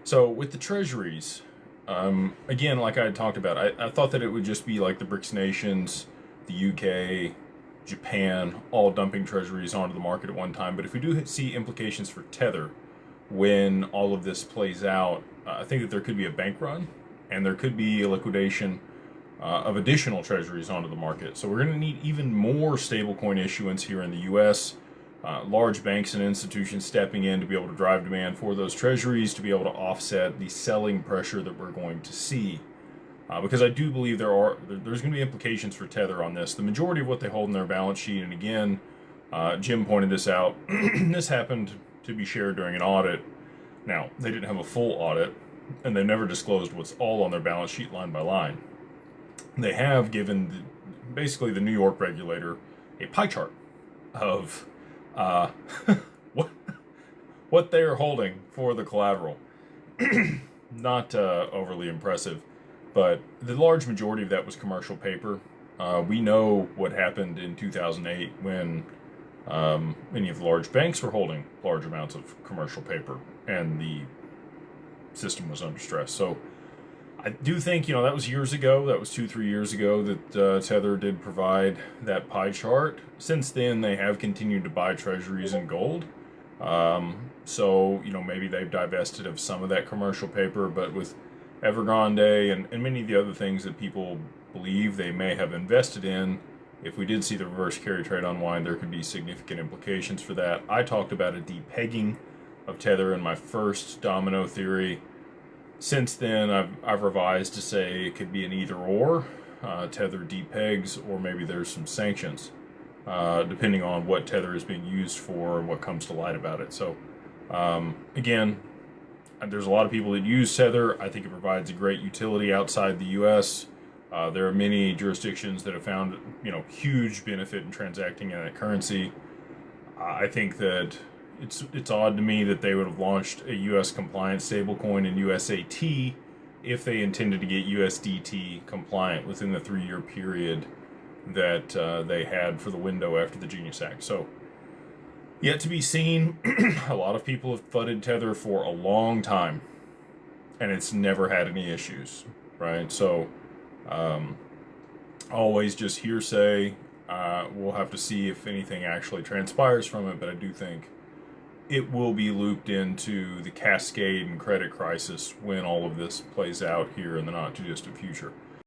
So with the treasuries, again, like I had talked about, I thought that it would just be like the BRICS nations, the UK, Japan, all dumping treasuries onto the market at one time. But if we do see implications for Tether when all of this plays out, I think that there could be a bank run and there could be a liquidation of additional treasuries onto the market. So we're going to need even more stablecoin issuance here in the U.S. Large banks and institutions stepping in to be able to drive demand for those treasuries to be able to offset the selling pressure that we're going to see. Because I do believe there's going to be implications for Tether on this. The majority of what they hold in their balance sheet, and again, Jim pointed this out. This happened to be shared during an audit. Now they didn't have a full audit, and they never disclosed what's all on their balance sheet line by line. They have given basically the New York regulator a pie chart of uh, what what they are holding for the collateral. Not overly impressive, but the large majority of that was commercial paper. We know what happened in 2008 when many of the large banks were holding large amounts of commercial paper, and the system was under stress. So I do think, that was years ago. That was 2, 3 years ago that Tether did provide that pie chart. Since then, they have continued to buy treasuries and gold. So, maybe they've divested of some of that commercial paper, but with Evergrande and many of the other things that people believe they may have invested in, if we did see the reverse carry trade unwind, there could be significant implications for that. I talked about a depegging of Tether in my first domino theory. Since then, I've revised to say it could be an either or. Tether depegs, or maybe there's some sanctions, depending on what Tether is being used for and what comes to light about it. So, again, there's a lot of people that use Tether. I think it provides a great utility outside the U.S. There are many jurisdictions that have found, huge benefit in transacting in that currency. I think that it's odd to me that they would have launched a U.S. compliant stablecoin in USAT if they intended to get USDT compliant within the 3-year period that they had for the window after the Genius Act. So, yet to be seen. A lot of people have fudded Tether for a long time, and it's never had any issues, right? So, always just hearsay. We'll have to see if anything actually transpires from it, but I do think it will be looped into the cascade and credit crisis when all of this plays out here in the not too distant future.